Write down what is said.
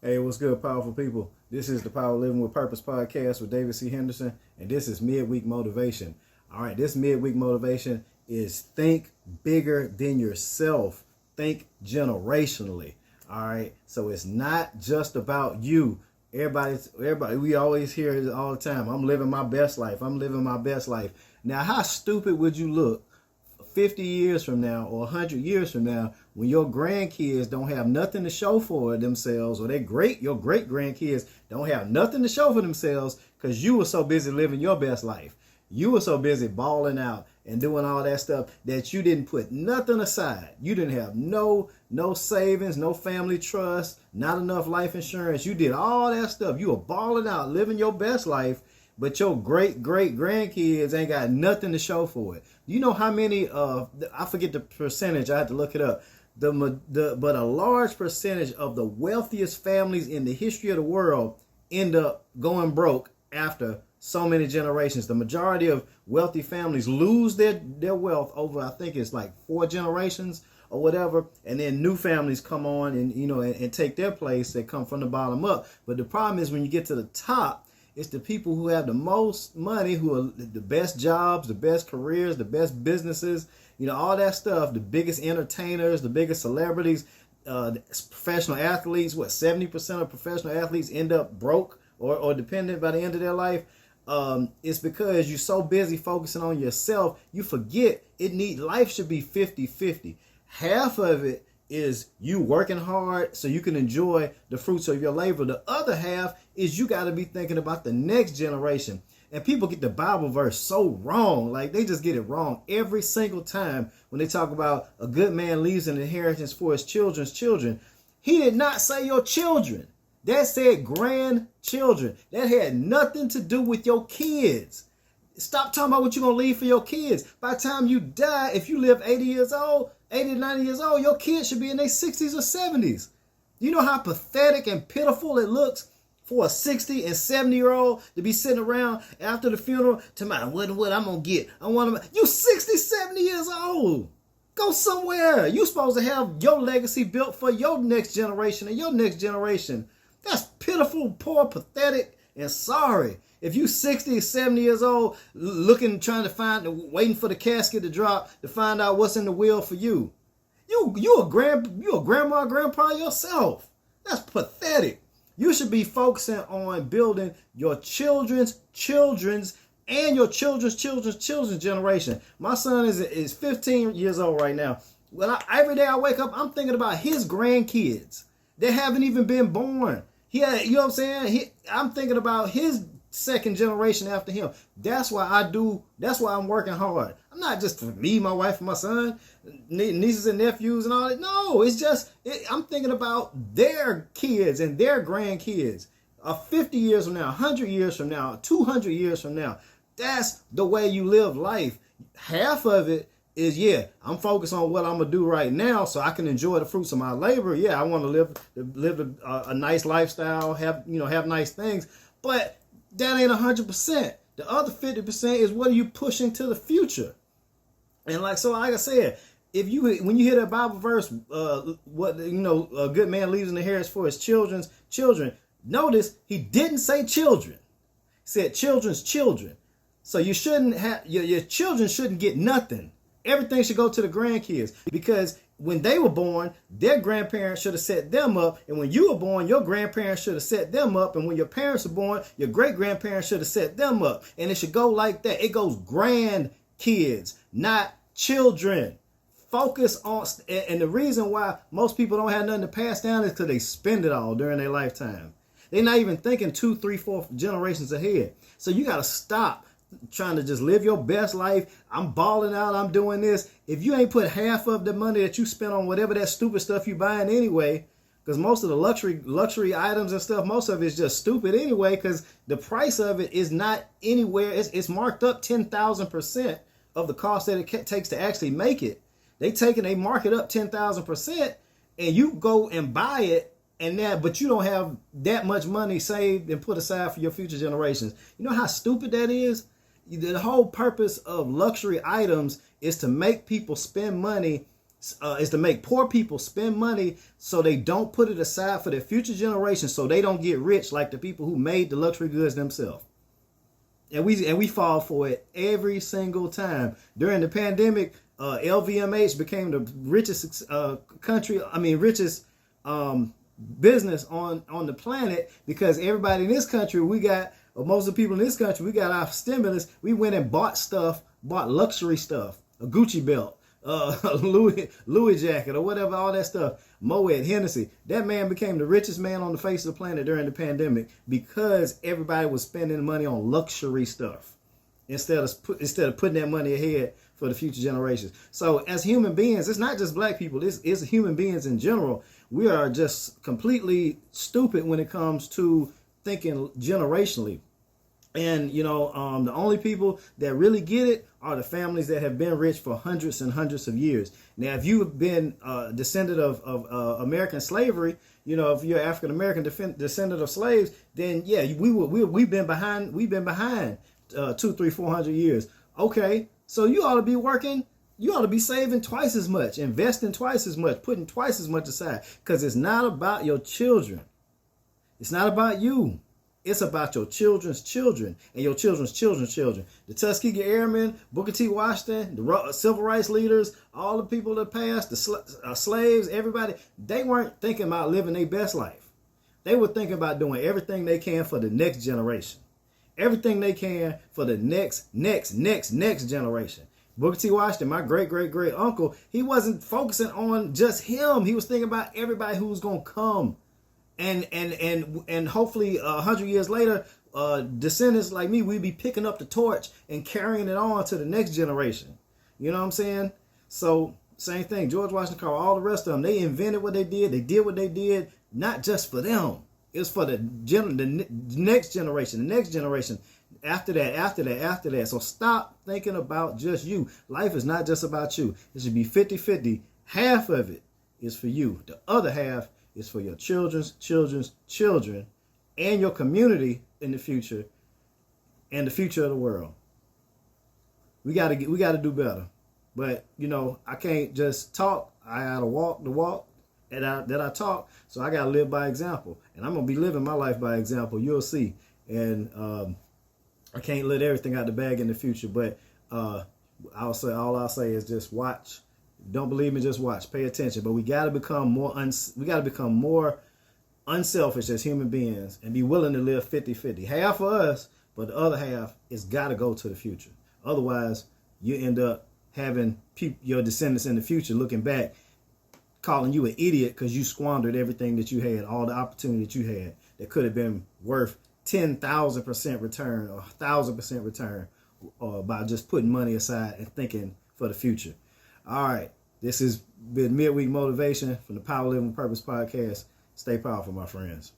Hey, what's good, powerful people? This is the Power Living with Purpose podcast with David C. Henderson, and this is Midweek Motivation. All right, this Midweek Motivation is think bigger than yourself. Think generationally. All right, so it's not just about you. Everybody, we always hear it all the time. I'm living my best life. I'm living my best life. Now, how stupid would you look 50 years from now or 100 years from now when your grandkids don't have nothing to show for themselves, or your great grandkids don't have nothing to show for themselves because you were so busy living your best life. You were so busy balling out and doing all that stuff that you didn't put nothing aside. You didn't have no savings, no family trust, not enough life insurance. You did all that stuff. You were balling out, living your best life, but your great grandkids ain't got nothing to show for it. You know how many I forget the percentage, I had to look it up. But a large percentage of the wealthiest families in the history of the world end up going broke after so many generations. The majority of wealthy families lose their wealth over, I think it's like 4 generations or whatever, and then new families come on and take their place. They come from the bottom up. But the problem is when you get to the top, it's the people who have the most money, who are the best jobs, the best careers, the best businesses, all that stuff, the biggest entertainers, the biggest celebrities, professional athletes. 70% of professional athletes end up broke or dependent by the end of their life. It's because you're so busy focusing on yourself, you forget life should be 50-50. Half of it is you working hard so you can enjoy the fruits of your labor. The other half is you got to be thinking about the next generation. And people get the Bible verse so wrong. Like, they just get it wrong every single time when they talk about a good man leaves an inheritance for his children's children. He did not say your children. That said grandchildren. That had nothing to do with your kids. Stop talking about what you're going to leave for your kids. By the time you die, if you live 80 to 90 years old, your kids should be in their 60s or 70s. You know how pathetic and pitiful it looks for a 60 and 70-year-old to be sitting around after the funeral to my what I'm going to get. You 60, 70 years old. Go somewhere. You supposed to have your legacy built for your next generation and your next generation. That's pitiful, poor, pathetic, and sorry. If you 60 or 70 years old, waiting for the casket to drop to find out what's in the will for you. You a grandma, grandpa yourself. That's pathetic. You should be focusing on building your children's and your children's generation. My son is 15 years old right now. Every day I wake up, I'm thinking about his grandkids. They haven't even been born. You know what I'm saying? I'm thinking about his second generation after him. That's why I'm working hard. I'm not just for me, my wife, and my son, nieces and nephews and all that. No, I'm thinking about their kids and their grandkids. 50 years from now, 100 years from now, 200 years from now. That's the way you live life. Half of it is, I'm focused on what I'm going to do right now so I can enjoy the fruits of my labor. Yeah, I want to live a nice lifestyle, have nice things. But that ain't 100%. The other 50% is what are you pushing to the future? And like I said, when you hear that Bible verse, a good man leaves an inheritance for his children's children. Notice he didn't say children. He said children's children. So you shouldn't have your children shouldn't get nothing. Everything should go to the grandkids, because when they were born, their grandparents should have set them up. And when you were born, your grandparents should have set them up. And when your parents were born, your great-grandparents should have set them up. And it should go like that. It goes grandkids, not children. Focus on, and the reason why most people don't have nothing to pass down is because they spend it all during their lifetime. They're not even thinking 2, 3, 4 generations ahead. So you got to stop trying to just live your best life. I'm balling out. I'm doing this. If you ain't put half of the money that you spend on whatever that stupid stuff you buying anyway, because most of the luxury items and stuff, most of it is just stupid anyway, because the price of it is not anywhere. It's marked up 10,000% of the cost that it takes to actually make it. They mark it up 10,000%, and you go and buy it. But you don't have that much money saved and put aside for your future generations. You know how stupid that is? The whole purpose of luxury items is to make people spend money is to make poor people spend money so they don't put it aside for their future generations, so they don't get rich like the people who made the luxury goods themselves. And we fall for it every single time. During the pandemic, LVMH became the richest richest business on the planet, because everybody in this country, most of the people in this country, we got our stimulus. We went and bought luxury stuff, a Gucci belt, a Louis jacket, or whatever, all that stuff. Moet Hennessy. That man became the richest man on the face of the planet during the pandemic because everybody was spending money on luxury stuff instead of putting that money ahead for the future generations. So as human beings, it's not just black people, it's human beings in general. We are just completely stupid when it comes to thinking generationally. And, the only people that really get it are the families that have been rich for hundreds and hundreds of years. Now, if you have been descendant of American slavery, if you're African American descendant of slaves, then yeah, we've been behind 200, 300, 400 years. Okay, so you ought to be working. You ought to be saving twice as much, investing twice as much, putting twice as much aside, because it's not about your children. It's not about you. It's about your children's children and your children's children's children. The Tuskegee Airmen, Booker T. Washington, the civil rights leaders, all the people that passed, the slaves, everybody, they weren't thinking about living their best life. They were thinking about doing everything they can for the next generation. Everything they can for the next generation. Booker T. Washington, my great uncle, he wasn't focusing on just him. He was thinking about everybody who was going to come. And hopefully 100 years later, descendants like me, we'd be picking up the torch and carrying it on to the next generation. You know what I'm saying? So same thing. George Washington Carver, all the rest of them, they invented what they did. They did what they did, not just for them. It was for the next generation, the next generation. After that. So stop thinking about just you. Life is not just about you. It should be 50-50. Half of it is for you. The other half is for your children's children and your community in the future and the future of the world. We got to do better. But, I can't just talk. I got to walk the walk that I talk. So I got to live by example. And I'm going to be living my life by example. You'll see. And I can't let everything out the bag in the future. But all I'll say is just watch. Don't believe me, just watch. Pay attention. But we got to become more unselfish as human beings and be willing to live 50-50. Half for us, but the other half is got to go to the future. Otherwise, you end up having your descendants in the future looking back, calling you an idiot because you squandered everything that you had, all the opportunity that you had that could have been worth 10,000% return or 1,000% return by just putting money aside and thinking for the future. All right, this has been Midweek Motivation from the Power Living with Purpose podcast. Stay powerful, my friends.